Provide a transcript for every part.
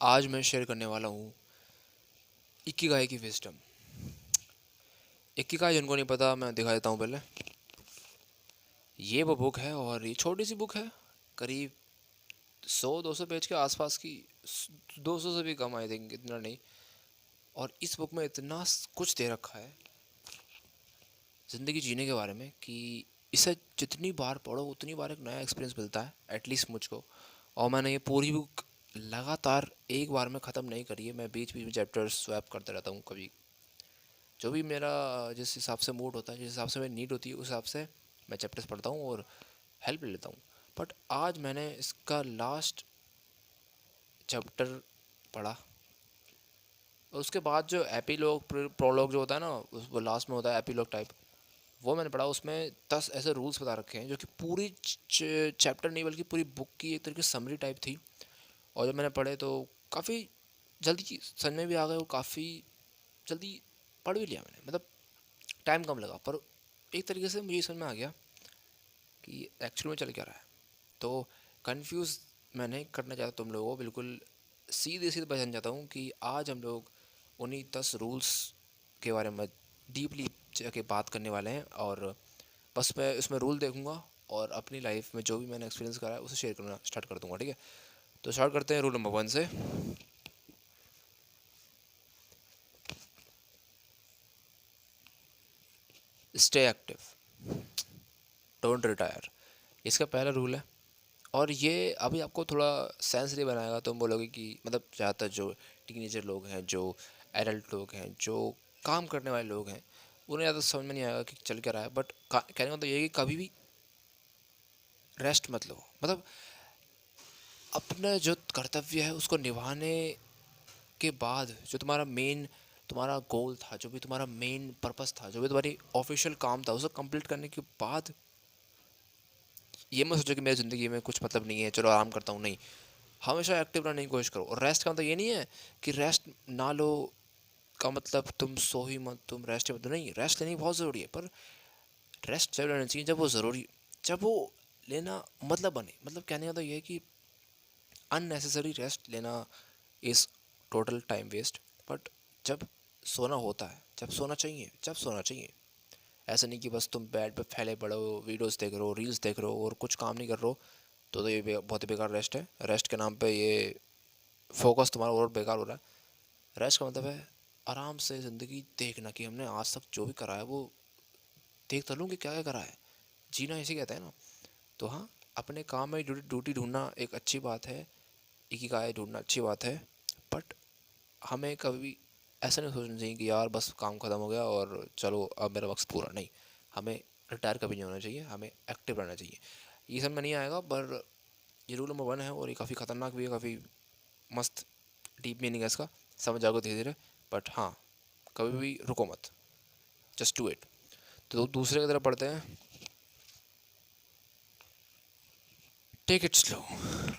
आज मैं शेयर करने वाला हूँ इकिगाई की विजडम। इकिगाई जिनको नहीं पता, मैं दिखा देता हूँ पहले। ये वो बुक है और ये छोटी सी बुक है, करीब 100-200 पेज के आसपास की। 200 से भी कम, आई थिंक, इतना नहीं। और इस बुक में इतना कुछ दे रखा है ज़िंदगी जीने के बारे में कि इसे जितनी बार पढ़ो उतनी बार एक नया एक्सपीरियंस मिलता है, एटलीस्ट मुझको। और मैंने ये पूरी बुक लगातार एक बार में ख़त्म नहीं करी है। मैं बीच बीच में चैप्टर्स स्वैप करते रहता हूँ। कभी जो भी मेरा जिस हिसाब से मूड होता है, जिस हिसाब से मेरी नीड होती है, उस हिसाब से मैं चैप्टर्स पढ़ता हूँ और हेल्प ले लेता हूँ। बट आज मैंने इसका लास्ट चैप्टर पढ़ा और उसके बाद जो एपीलॉग प्रोलॉग जो होता है ना, वो लास्ट में होता है एपीलॉग टाइप, वो मैंने पढ़ा। उसमें 10 ऐसे रूल्स बता रखे हैं जो कि पूरी चैप्टर नहीं बल्कि पूरी बुक की एक तरीके से समरी टाइप थी। और जब मैंने पढ़े तो काफ़ी जल्दी समझ में भी आ गए और काफ़ी जल्दी पढ़ भी लिया मैंने। मतलब टाइम कम लगा, पर एक तरीके से मुझे समझ में आ गया कि एक्चुअल में चल क्या रहा है। तो कंफ्यूज मैं नहीं करना चाहता तुम लोगों को, बिल्कुल सीधे सीधे बचना चाहता हूँ कि आज हम लोग उन्हीं 10 रूल्स के बारे में डीपली जाके बात करने वाले हैं। और बस मैं इसमें रूल देखूंगा और अपनी लाइफ में जो भी मैंने एक्सपीरियंस करा है उसे शेयर करना स्टार्ट कर दूंगा, ठीक है। तो स्टार्ट करते हैं रूल नंबर 1 से। Stay active, don't retire. इसका पहला रूल है। और ये अभी आपको थोड़ा सेंसिटिव बनाएगा। तुम बोलोगे कि मतलब ज़्यादातर जो टीनेजर लोग हैं, जो एडल्ट लोग हैं, जो काम करने वाले लोग हैं, उन्हें ज़्यादा समझ में नहीं आएगा कि चल क्या रहा है। बट कहने का तो ये है कि कभी भी रेस्ट मत लो। मतलब अपना जो कर्तव्य है उसको निभाने के बाद जो तुम्हारा गोल था, जो भी तुम्हारा मेन पर्पस था, जो भी तुम्हारी ऑफिशियल काम था, उसे कंप्लीट करने के बाद ये मत सोचो कि मेरी ज़िंदगी में कुछ मतलब नहीं है, चलो आराम करता हूँ। नहीं, हमेशा एक्टिव रहने की कोशिश करो। और रेस्ट का मतलब ये नहीं है कि रेस्ट ना लो का मतलब तुम सो ही मत, तुम रेस्ट मत। नहीं, रेस्ट लेनी बहुत ज़रूरी है, पर रेस्ट जब लेना चाहिए जब वो ज़रूरी, जब वो लेना मतलब बने। मतलब कहने का तो ये है कि अननेसेसरी रेस्ट लेना is total time waste. But जब सोना होता है, जब सोना चाहिए, जब सोना चाहिए। ऐसा नहीं कि बस तुम बेड पे फैले पड़े हो, वीडियोस देख रहे हो, रील्स देख रहे हो और कुछ काम नहीं कर रहे हो। तो ये बहुत ही बेकार रेस्ट है। रेस्ट के नाम पे ये फोकस तुम्हारा और बेकार हो रहा है। रेस्ट का मतलब है आराम से ज़िंदगी देखना, कि हमने आज तक जो भी करा है वो देख तो लूँ कि क्या क्या करा है। जीना इसे कहते हैं ना। तो हाँ, अपने काम में ड्यूटी ढूंढना एक अच्छी बात है, इकिगाई ढूंढना अच्छी बात है। बट हमें कभी ऐसा नहीं सोचना चाहिए कि यार बस काम ख़त्म हो गया और चलो अब मेरा वक्त पूरा। नहीं, हमें रिटायर कभी नहीं होना चाहिए, हमें एक्टिव रहना चाहिए। ये सब में नहीं आएगा, पर ये रूल नंबर 1 है और ये काफ़ी ख़तरनाक भी है, काफ़ी मस्त डीप मीनिंग है इसका। समझ जाओगे धीरे धीरे। बट हाँ, कभी भी रुको मत, जस्ट डू इट। तो दूसरे की तरफ पढ़ते हैं, टेक इट स्लो।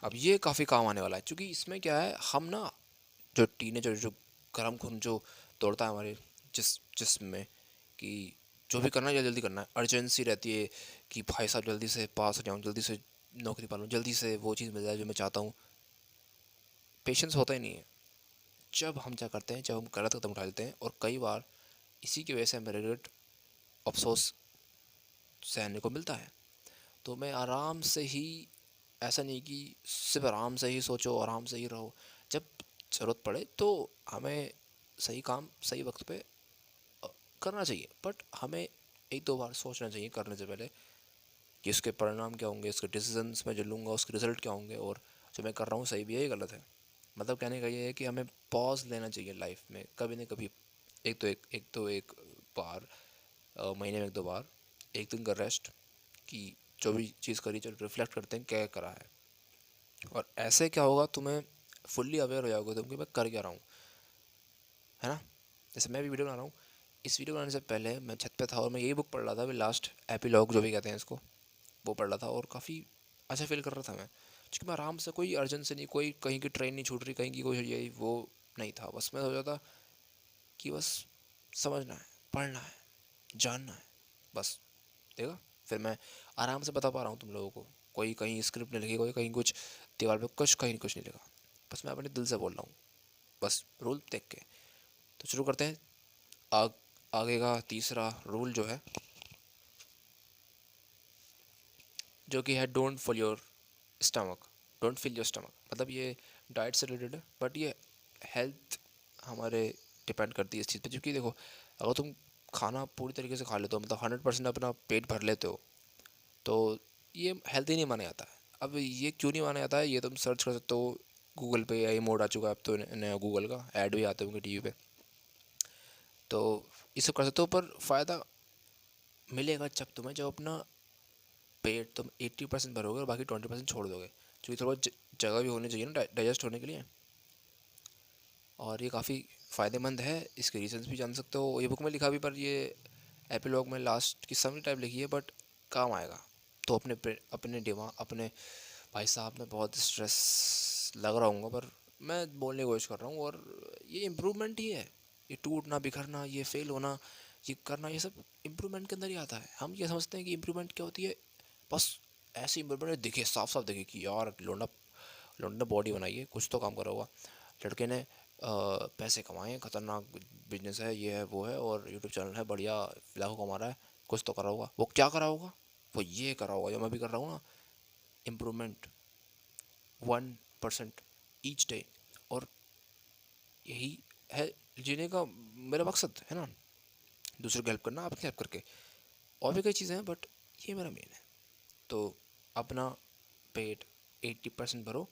अब ये काफ़ी काम आने वाला है, क्योंकि इसमें क्या है, हम ना जो टीनेजर, जो गर्म खून जो दौड़ता है हमारे जिस्म में, कि जो भी करना है जल्दी जल्दी करना है, अर्जेंसी रहती है कि भाई साहब जल्दी से पास हो जाऊँ, जल्दी से नौकरी पालूँ, जल्दी से वो चीज़ मिल जाए जो मैं चाहता हूँ। पेशेंस होता ही नहीं है। जब हम क्या करते हैं, जब हम गलत कदम उठा लेते हैं, और कई बार इसी की वजह से हमें रिग्रेट, अफसोस सहने को मिलता है। तो मैं आराम से ही, ऐसा नहीं कि सिर्फ आराम से ही सोचो, आराम से ही रहो। जब ज़रूरत पड़े तो हमें सही काम सही वक्त पे करना चाहिए। बट हमें एक दो बार सोचना चाहिए करने से पहले कि इसके परिणाम क्या होंगे, इसके डिसीजंस मैं जो लूँगा उसके रिजल्ट क्या होंगे, और जो मैं कर रहा हूँ सही भी है या गलत है। मतलब कहने का ये है कि हमें पॉज लेना चाहिए लाइफ में कभी न कभी। एक बार, महीने में एक दो बार, एक दिन का रेस्ट, कि जो भी चीज़ करी चलो रिफ्लेक्ट करते हैं क्या करा है। और ऐसे क्या होगा, तुम्हें फुल्ली अवेयर हो जाओगे तुम कि मैं कर क्या रहा हूँ, है ना। जैसे मैं भी वीडियो बना रहा हूँ, इस वीडियो बनाने से पहले मैं छत पे था और मैं यही बुक पढ़ रहा था, अभी लास्ट एपिलॉग जो भी कहते हैं इसको, वो पढ़ रहा था। और काफ़ी अच्छा फील कर रहा था मैं, क्योंकि मैं आराम से, कोई अर्जेंसी नहीं, कोई कहीं की ट्रेन नहीं छूट रही, कहीं की कोई ये वो नहीं था। बस मैं सोचा था कि बस समझना है, पढ़ना है, जानना है, बस। देखा, फिर मैं आराम से बता पा रहा हूँ तुम लोगों को। कोई कहीं स्क्रिप्ट नहीं लिखी, कोई कहीं कुछ दीवार पे कुछ कहीं कुछ नहीं लिखा। बस मैं अपने दिल से बोल रहा हूँ, बस रूल देख के। तो शुरू करते हैं। आग आगे का तीसरा रूल जो है, जो कि है don't fill your stomach. Don't fill your stomach मतलब ये डाइट से रिलेटेड है, बट ये हेल्थ हमारे डिपेंड करती है इस चीज़ पे। क्योंकि देखो, अगर तुम खाना पूरी तरीके से खा लेते हो, मतलब 100% अपना पेट भर लेते हो, तो ये हेल्दी नहीं माना जाता है। अब ये क्यों नहीं माना जाता है, ये तुम सर्च कर सकते हो गूगल पे, या ये मोड आ चुका है अब तो नया गूगल का, ऐड भी आते होंगे टीवी पे, तो ये सब कर सकते हो। पर फ़ायदा मिलेगा जब तुम्हें, जब अपना पेट तुम 80% भरोगे और बाकी 20% छोड़ दोगे, क्योंकि थोड़ा जगह भी होनी चाहिए ना डाइजेस्ट होने के लिए। और ये काफ़ी फ़ायदेमंद है, इसके रीजंस भी जान सकते हो, ये बुक में लिखा भी, पर ये एपिलॉग में लास्ट की समरी टाइप लिखी है, बट काम आएगा। तो अपने दिमाग, अपने भाई साहब में बहुत स्ट्रेस लग रहा हूँ, पर मैं बोलने की कोशिश कर रहा हूँ। और ये इम्प्रूवमेंट ही है, ये टूटना बिखरना, ये फेल होना, ये करना, ये सब इम्प्रूवमेंट के अंदर ही आता है। हम ये समझते हैं कि इम्प्रूवमेंट क्या होती है, बस ऐसी इम्प्रूवमेंट दिखे, साफ साफ दिखे कि यार लौंडा लौंडा ने बॉडी बनाई है, कुछ तो काम करा होगा, लड़के ने पैसे कमाए हैं, खतरनाक बिजनेस है, ये है वो है, और यूट्यूब चैनल है बढ़िया, लाखों कमा रहा है, कुछ तो करा होगा। वो क्या करा होगा, वो ये करा होगा जो मैं भी कर रहा हूँ ना, इम्प्रूवमेंट 1% ईच डे। और यही है जीने का मेरा मकसद, है ना, दूसरों की हेल्प करना, आपकी हेल्प करके। और भी कई चीज़ें हैं, बट ये मेरा मेन है। तो अपना पेट 80% भरो,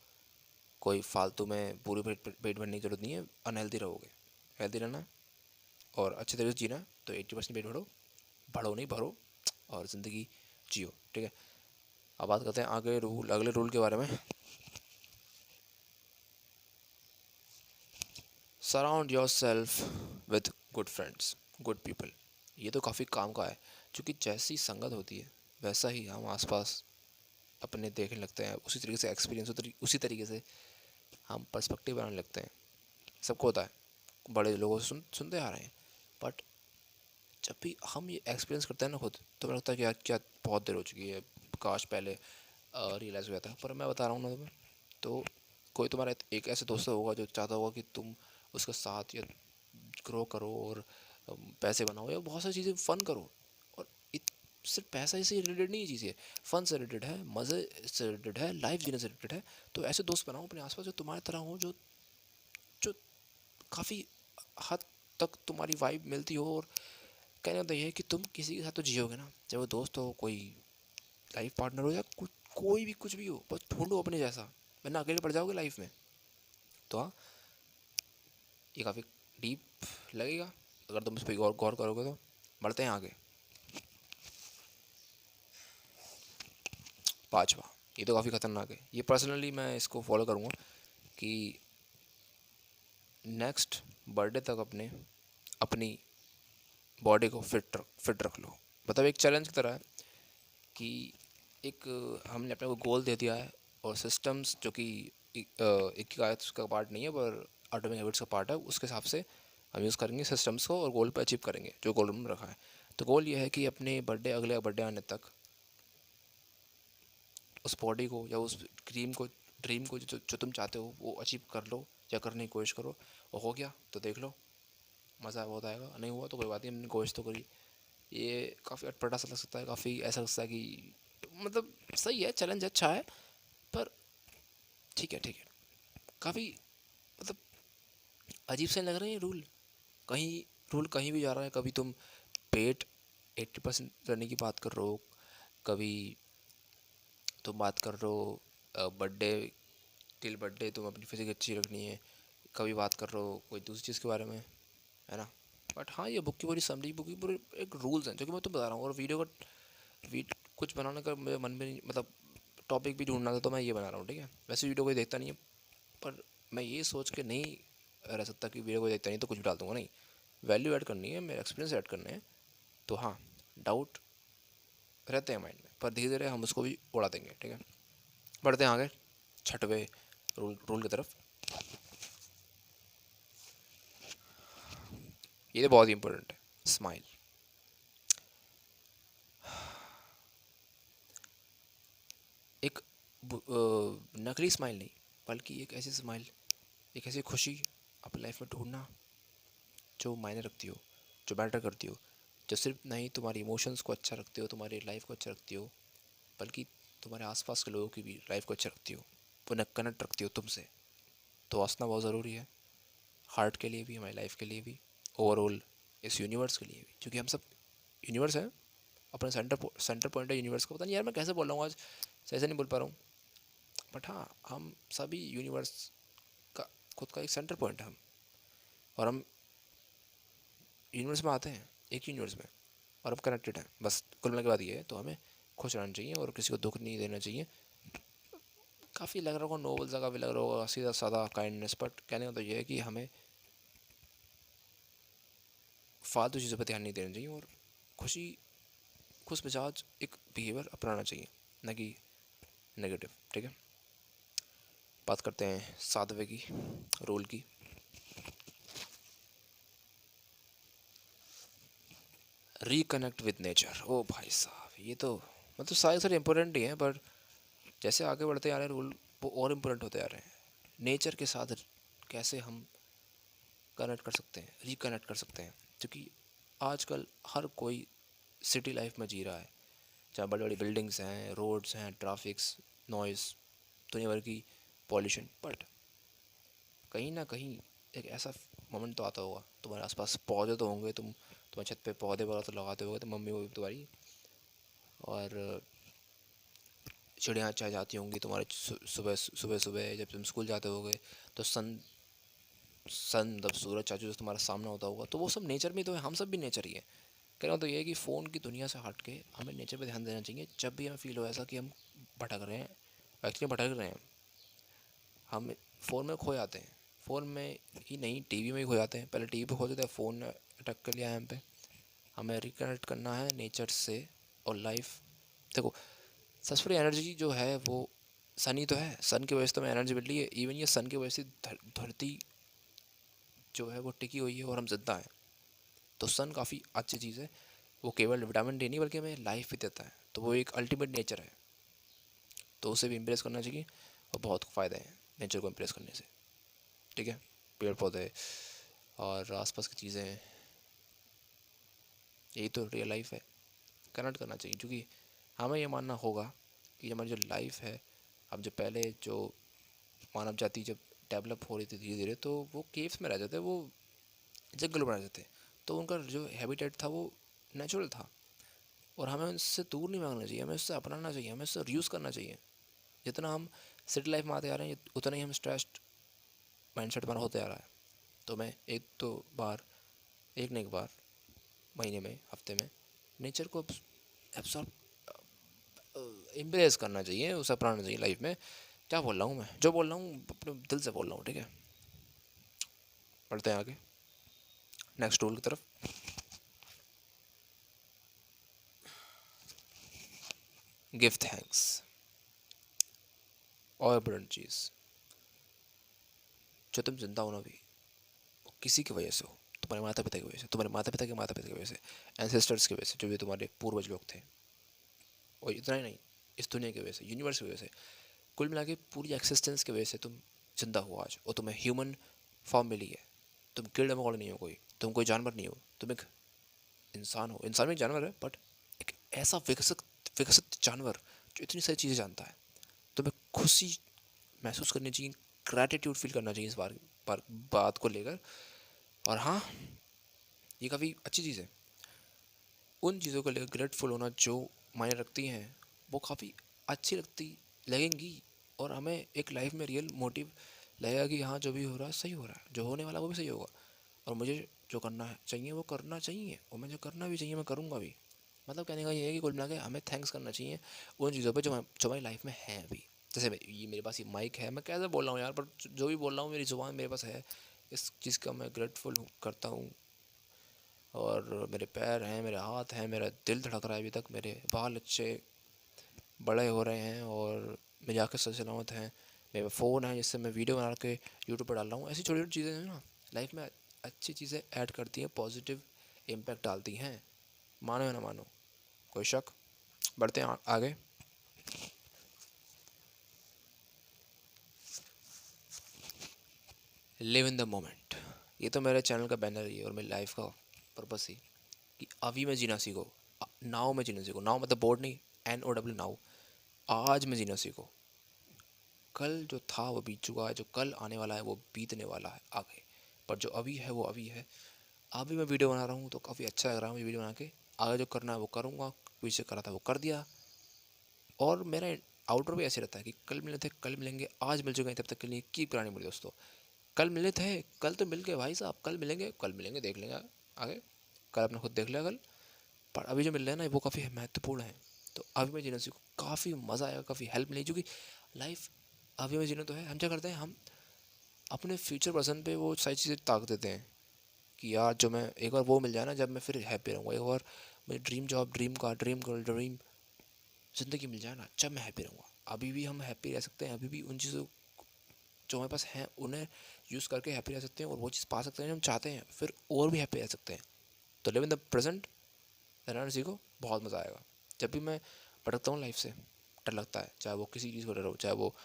कोई फालतू में पूरी पेट भरने की जरूरत नहीं है, अनहेल्दी रहोगे। हेल्दी रहना है और अच्छे तरीके से जीना है, तो 80% पेट भरो, बढ़ो नहीं भरो, और ज़िंदगी जियो, ठीक है। अब बात करते हैं आगे अगले रूल के बारे में। Surround your self with good friends, good people. ये तो काफ़ी काम का है, क्योंकि जैसी संगत होती है वैसा ही हम आसपास अपने देखने लगते हैं, उसी तरीके से एक्सपीरियंस, उसी तरीके से हम पर्सपेक्टिव बनाने लगते हैं। सबको होता है, बड़े लोगों से सुनते आ रहे हैं। बट जब भी हम ये एक्सपीरियंस करते हैं ना खुद, तो मुझे लगता है कि यार क्या बहुत देर हो चुकी है, काश पहले रियलाइज़ हुआ था। पर मैं बता रहा हूँ ना तुम्हें, तो कोई तुम्हारा एक ऐसे दोस्त होगा जो चाहता होगा कि तुम उसके साथ या ग्रो करो, और पैसे बनाओ, या बहुत सारी चीज़ें फ़न करो। और सिर्फ पैसा से रिलेटेड नहीं, ये चीज़ें फ़न से रिलेटेड है, मज़े से रिलेटेड है, लाइफ जीने से रिलेटेड है। तो ऐसे दोस्त बनाओ अपने आसपास जो तुम्हारी तरह हो, जो जो काफ़ी हद तक तुम्हारी वाइब मिलती हो। और कहने का तो ये है कि तुम किसी के साथ तो जियोगे ना, चाहे वो दोस्त हो, कोई लाइफ पार्टनर हो, या कोई भी कुछ भी हो, बस ढूंढो अपने जैसा, वरना अकेले पड़ जाओगे लाइफ में। तो हाँ, ये काफ़ी डीप लगेगा अगर तुम इस पर गौर गौर करोगे। तो बढ़ते हैं आगे। पाँचवा, ये तो काफ़ी ख़तरनाक है, ये पर्सनली मैं इसको फॉलो करूँगा कि नेक्स्ट बर्थडे तक अपनी बॉडी को फिट रख लो। मतलब एक चैलेंज की तरह है कि एक हमने अपने को गोल दे दिया है, और सिस्टम्स जो कि एक का पार्ट नहीं है, पर एटॉमिक हैबिट्स का पार्ट है, उसके हिसाब से हम यूज़ करेंगे सिस्टम्स को, और गोल पे अचीव करेंगे जो गोल हमने रखा है। तो गोल ये है कि अपने अगले बर्थडे आने तक उस बॉडी को, या उस ड्रीम को जो तुम चाहते हो वो अचीव कर लो, या करने की कोशिश करो। और हो गया तो देख लो, मज़ा बहुत आएगा, नहीं हुआ तो कोई बात नहीं, हमने कोशिश तो करी। ये काफ़ी अटपटा सा लग सकता है, काफ़ी ऐसा लग सकता है कि मतलब सही है, चैलेंज अच्छा है, पर ठीक है, काफ़ी मतलब अजीब से लग रहे हैं रूल। कहीं रूल कहीं भी जा रहा है, कभी तुम पेट 80% करने की बात कर रहे हो, कभी तुम बात कर रहे हो बर्थडे टिल बर्थडे तुम अपनी फिजिक अच्छी रखनी है, कभी बात कर रहे हो कोई दूसरी चीज़ के बारे में, है ना। बट हाँ, ये बुक की पूरी समरी, बुक की पूरी एक रूल्स हैं जो कि मैं तुम्हें बता रहा हूँ। और कुछ बनाने का मेरे मन में नहीं, मतलब टॉपिक भी ढूंढना था, तो मैं ये बना रहा हूँ, ठीक है। वैसे वीडियो कोई देखता नहीं है, पर मैं ये सोच के नहीं रह सकता कि वीडियो कोई देखता नहीं तो कुछ भी डाल दूँगा, नहीं। वैल्यू ऐड करनी है, मेरे एक्सपीरियंस ऐड करने हैं। तो हाँ, डाउट रहते हैं माइंड में, पर धीरे धीरे हम उसको भी उड़ा देंगे, ठीक है। बढ़ते हैं आगे छठवें रूल की तरफ। ये तो बहुत ही इंपॉर्टेंट है, स्माइल। एक नकली स्माइल नहीं, बल्कि एक ऐसी स्माइल एक ऐसी खुशी अपनी लाइफ में ढूंढना जो मायने रखती हो, जो मैटर करती हो, जो सिर्फ नहीं तुम्हारी इमोशंस को अच्छा रखती हो, तुम्हारी लाइफ को अच्छा रखती हो, बल्कि तुम्हारे आसपास के लोगों की भी लाइफ को अच्छा रखती हो, उन्हें कनेक्ट रखती हो तुमसे। तो हंसना बहुत ज़रूरी है, हार्ट के लिए भी, हमारी लाइफ के लिए भी, ओवरऑल इस यूनिवर्स के लिए भी, क्योंकि हम सब यूनिवर्स हैं। अपना सेंटर पॉइंट है यूनिवर्स का। पता नहीं यार मैं कैसे बोल रहा हूँ आज, सही से नहीं बोल पा रहा हूँ, बट हाँ, हम सभी यूनिवर्स का खुद का एक सेंटर पॉइंट है हम, और हम यूनिवर्स में आते हैं, एक यूनिवर्स में, और हम कनेक्टेड हैं। बस कुल मिला के बात ये है, तो हमें खुश रहना चाहिए और किसी को दुख नहीं देना चाहिए। काफ़ी लग रहा होगा नोबल सा, काफ़ी लग रहा होगा सीधा साधा काइंडनेस, बट कहने का तो ये है कि हमें फालतू चीज़ों पर ध्यान नहीं देना चाहिए और खुशी, खुश मिजाज एक बिहेवियर अपनाना चाहिए, न कि नेगेटिव। ठीक है, बात करते हैं 7वें की, रोल की। Reconnect with nature. ओ भाई साहब, ये तो मतलब सारे इंपॉर्टेंट ही हैं, पर जैसे आगे बढ़ते आ रहे हैं रूल, वो और इम्पोर्टेंट होते आ रहे हैं। नेचर के साथ कैसे हम कनेक्ट कर सकते हैं, रिकनेक्ट कर सकते हैं, क्योंकि आजकल हर कोई सिटी लाइफ में जी रहा है, जहाँ बड़ी बड़ी बिल्डिंग्स हैं, रोड्स हैं, ट्रैफिक्स, नॉइज़, दुनिया भर की पॉल्यूशन, बट कहीं ना कहीं एक ऐसा मोमेंट तो आता होगा, तुम्हारे आसपास पौधे तो होंगे, तुम्हारे छत पे पौधे वगैरह तो लगाते होगे, तो मम्मी वो तुम्हारी, और चिड़िया चाह जाती होंगी तुम्हारे सुबह सुबह सुबह जब तुम स्कूल जाते होगे, तो सन मतलब सूरज चाचू जो तुम्हारा सामना होता होगा, तो वो सब नेचर में तो है, हम सब भी नेचर ही है। कहना तो ये है कि फ़ोन की दुनिया से हट के हमें नेचर पे ध्यान देना चाहिए। जब भी हमें फील हो ऐसा कि हम भटक रहे हैं, एक्चुअली भटक रहे हैं, हम फ़ोन में खो जाते हैं। फ़ोन में ही नहीं, टीवी में ही खो जाते हैं। पहले टीवी पे खो जाते हैं, फ़ोन ने अटक कर लिया है हम पे। हमें रिकनेक्ट करना है नेचर से और लाइफ। देखो, सबसे बड़ी एनर्जी जो है वो सन ही तो है। सन की वजह से तो हमें एनर्जी मिल रही है। इवन ये सन की वजह से धरती जो है वो टिकी हुई है और हम जिंदा हैं। तो सन काफ़ी अच्छी चीज़ है। वो केवल विटामिन डी नहीं बल्कि हमें लाइफ भी देता है, तो वो एक अल्टीमेट नेचर है, तो उसे भी इम्प्रेस करना चाहिए। और बहुत फ़ायदे हैं नेचर को इम्प्रेस करने से। ठीक है, पेड़ पौधे और आसपास की चीज़ें, यही तो रियल लाइफ है। कनेक्ट करना चाहिए, क्योंकि हमें ये मानना होगा कि हमारी जो लाइफ है, अब जो पहले जो मानव जाति जब डेवलप हो रही थी धीरे धीरे, तो वो केव्स में रहते थे, वो जंगल में रहते थे, तो उनका जो हैबिटेट था वो नेचुरल था। और हमें उससे दूर नहीं भागना चाहिए, हमें उससे अपनाना चाहिए, हमें उससे यूज़ करना चाहिए। जितना हम सिटी लाइफ में आते आ रहे हैं, उतना ही हम स्ट्रेस्ड माइंडसेट हमारा होते आ रहा है। तो मैं एक तो बार, एक न एक बार महीने में, हफ्ते में नेचर को एब्सॉर्ब, एम्ब्रेस करना चाहिए, उसे अपनाना चाहिए लाइफ में। क्या बोल रहा हूँ मैं, जो बोल रहा हूँ अपने दिल से बोल रहा हूँ। ठीक है, बढ़ते हैं आगे नेक्स्ट रूल की तरफ। Give thanks. और इम्पोर्टेंट चीज़, जो तुम जिंदा हो ना अभी, वो किसी की वजह से हो। तुम्हारे माता पिता की वजह से, तुम्हारे माता पिता के माता पिता की वजह से, एंसेस्टर्स की वजह से, जो भी तुम्हारे पूर्वज लोग थे। और इतना ही नहीं, इस दुनिया की वजह से, यूनिवर्स की वजह से, कुल मिला के पूरी एक्सिस्टेंस की वजह से तुम जिंदा हो आज, और तुम्हें ह्यूमन फॉर्म मिली है। तुम कीड़े मकोड़े नहीं हो, कोई तुम कोई जानवर नहीं हो, तुम एक इंसान हो। इंसान भी एक जानवर है, बट एक ऐसा विकसित विकसित जानवर जो इतनी सारी चीज़ें जानता है। तुम्हें खुशी महसूस करनी चाहिए, ग्रैटिट्यूड फील करना चाहिए इस पर बात को लेकर। और हाँ, ये काफ़ी अच्छी चीज़ है, उन चीज़ों को लेकर ग्रेटफुल होना जो मायने रखती हैं, वो काफ़ी अच्छी लगेंगी। और हमें एक लाइफ में रियल मोटिव लगेगा कि हाँ, जो भी हो रहा है सही हो रहा है, जो होने वाला वो भी सही होगा, और मुझे जो करना है चाहिए वो करना चाहिए, और मुझे करना भी चाहिए, मैं करूँगा भी। मतलब कहने का ये है कि कुल मिला के हमें थैंक्स करना चाहिए उन चीज़ों पे जो हमारी लाइफ में है अभी। जैसे ये मेरे पास ये माइक है, मैं कैसे बोल रहा हूँ यार, पर जो भी बोल रहा हूँ मेरी ज़ुबान मेरे पास है, इस चीज़ का मैं ग्रेटफुल करता हूँ। और मेरे पैर हैं, मेरे हाथ हैं, मेरा दिल धड़क रहा है अभी तक, मेरे बाल अच्छे बड़े हो रहे हैं, और मेरी आँखें सही सलामत हैं, मेरा फ़ोन है जिससे मैं वीडियो बना के यूट्यूब पर डाल रहा हूँ। ऐसी छोटी छोटी चीज़ें हैं ना लाइफ में, अच्छी चीज़ें ऐड करती हैं, पॉजिटिव इम्पैक्ट डालती हैं, मानो या ना मानो, कोई शक। बढ़ते हैं आगे। Live in the moment. ये तो मेरे चैनल का बैनर ही है और मेरी लाइफ का पर्पस ही, कि अभी में जीना सीखो, नाउ में जीना सीखो। नाउ मतलब बोर्ड नहीं, NOW नाउ। आज में जीना सीखो। कल जो था वो बीत चुका है, जो कल आने वाला है वो बीतने वाला है आगे, पर जो अभी है वो अभी है। अभी मैं वीडियो बना रहा हूँ तो काफ़ी अच्छा लग रहा है मुझे वीडियो बना के। आगे जो करना है वो करूँगा, पीछे करा था वो कर दिया। और मेरा आउटरो भी ऐसे रहता है कि कल मिले थे, कल मिलेंगे, आज मिल चुके हैं, तब तक के लिए कीप करानी मेरे दोस्तों। कल मिले थे, कल तो मिल गए भाई साहब, कल मिलेंगे, कल मिलेंगे, देख लेंगे आगे, कल अपने खुद देख लिया कल। पर अभी जो मिल रहे हैं ना वो काफ़ी महत्वपूर्ण है। तो अभी में जीने को काफ़ी मज़ा आएगा, काफ़ी हेल्प मिलेगी, क्योंकि लाइफ अभी में जीना तो है। हम क्या करते हैं, हम अपने फ्यूचर पर्सन पे वो सारी चीज़ें ताक देते हैं कि यार जो मैं एक बार वो मिल जाए ना, जब मैं फिर हैप्पी रहूँगा, एक बार मुझे dream job, dream car, dream girl, dream ज़िंदगी मिल जाए ना, जब मैं हैप्पी रहूँगा। अभी भी हम हैप्पी रह सकते हैं, अभी भी उन चीज़ों जो हमारे पास हैं उन्हें यूज़ करके हैप्पी रह सकते हैं, और वो चीज़ पा सकते हैं जो हम चाहते हैं, फिर और भी हैप्पी रह सकते हैं। तो लिव इन द प्रेजेंट, रहना सीखो, बहुत मज़ा आएगा। जब भी मैं भटकता हूँ लाइफ से, डर लगता है, चाहे वो किसी चीज़ को डर हो, चाहे वो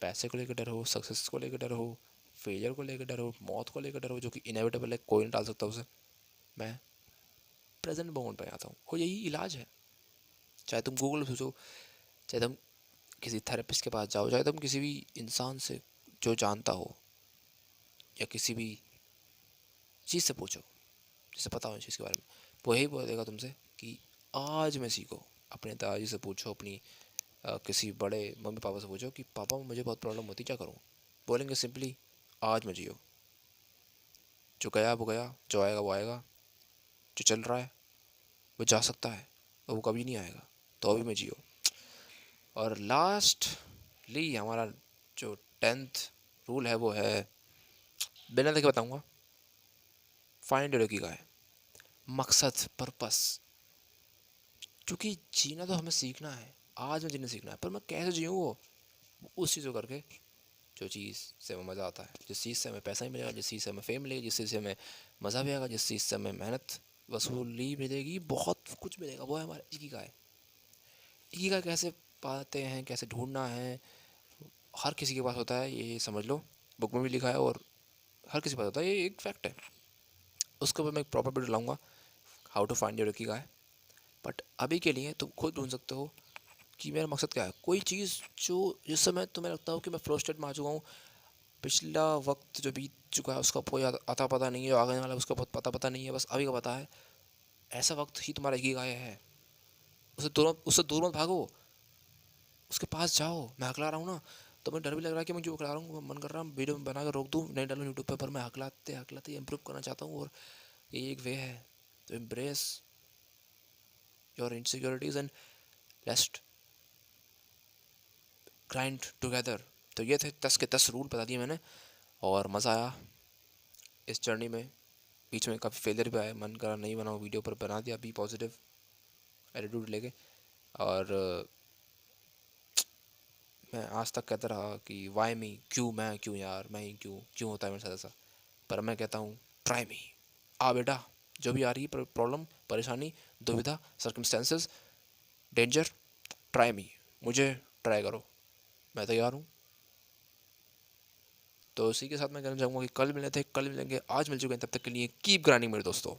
पैसे को लेकर डर हो, सक्सेस को लेकर डर हो, फेलियर को लेकर डर हो, मौत को लेकर डर हो, जो कि इनएविटेबल है, कोई नहीं टाल सकता उसे। मैं प्रेजेंट मोमेंट पे आता हूँ, और यही इलाज है। चाहे तुम गूगल सोचो, चाहे तुम किसी थेरेपिस्ट के पास जाओ, चाहे तुम किसी भी इंसान से जो जानता हो, या किसी भी चीज़ से पूछो जिसे पता हो इस चीज़ के बारे में, वो यही बोलेगा तुमसे कि आज में सीखो। अपने दादाजी से पूछो, अपनी किसी बड़े मम्मी पापा से पूछो कि पापा मुझे बहुत प्रॉब्लम होती, क्या करूँ? बोलेंगे सिंपली, आज में जियो। जो गया वो गया, जो आएगा वो आएगा, जो चल रहा है वो जा सकता है, और वो कभी नहीं आएगा, तो अभी में जियो। और लास्टली हमारा जो 10th रूल है वो है, बिना देखे बताऊँगा, फाइंड योर इकिगाई, मकसद, पर्पस। क्योंकि जीना तो हमें सीखना है, आज में जीना सीखना है, पर मैं कैसे जीऊँ वो उस चीज़ को करके जो चीज़ से हमें मज़ा आता है, जिस चीज़ से हमें पैसा ही मिलेगा, जिस चीज़ से हमें फेम मिलेगी, जिस चीज़ से हमें मज़ा भी आएगा, जिस चीज़ से हमें मेहनत वसूली मिलेगी, बहुत कुछ मिलेगा, वो है हमारा इकिगाई। इकिगाई कैसे पाते हैं, कैसे ढूंढना है, हर किसी के पास होता है, ये समझ लो, बुक में भी लिखा है, और हर किसी के पास होता है, ये एक फैक्ट है। उसके ऊपर मैं एक प्रॉपर वीडियो लाऊंगा, how to find your ikigai. But अभी के लिए तुम खुद ढूंढ सकते हो कि मेरा मकसद क्या है। कोई चीज़ जो जिस समय तुम्हें लगता हो कि मैं फ्लो स्टेट में आ चुका हूँ, पिछला वक्त जो बीत चुका है उसका कोई अता पता नहीं है, जो आगे वाला है उसका बहुत पता नहीं है, बस अभी का पता है। ऐसा वक्त ही तुम्हारा इकिगाई है। उससे दूर मत भागो, उसके पास जाओ। मैं हकला रहा हूँ ना, तो मुझे डर भी लग रहा है कि मैं क्यों हकला रहा हूँ, मन कर रहा है वीडियो बना कर रोक दूँ, नहीं डालूँ यूट्यूब पे, पर मैं हकलाते हकलाते इम्प्रूव करना चाहता हूँ, और ये एक वे है। तो embrace your insecurities and let's grind together. तो ये थे 10 के 10 रूल बता दिए मैंने, और मज़ा आया इस जर्नी में। बीच में काफ़ी फेलियर भी आया, मन करा नहीं बनाऊँ वीडियो, पर बना दिया, बी पॉजिटिव एटीट्यूड लेके। और मैं आज तक कहता रहा कि वाई मी, क्यों मैं, क्यों यार मैं ही क्यों, क्यों होता है मेरे साथ ऐसा। पर मैं कहता हूँ ट्राई मी, आ बेटा, जो भी आ रही है प्रॉब्लम, परेशानी, दुविधा, सर्कमस्टेंसेस, डेंजर, ट्राई मी, मुझे ट्राई करो, मैं तैयार हूँ। तो इसी के साथ मैं कहना चाहूँगा कि कल मिले थे, कल मिलेंगे, आज मिल चुके हैं, तब तक के लिए कीप ग्राइंडिंग मेरे दोस्तों।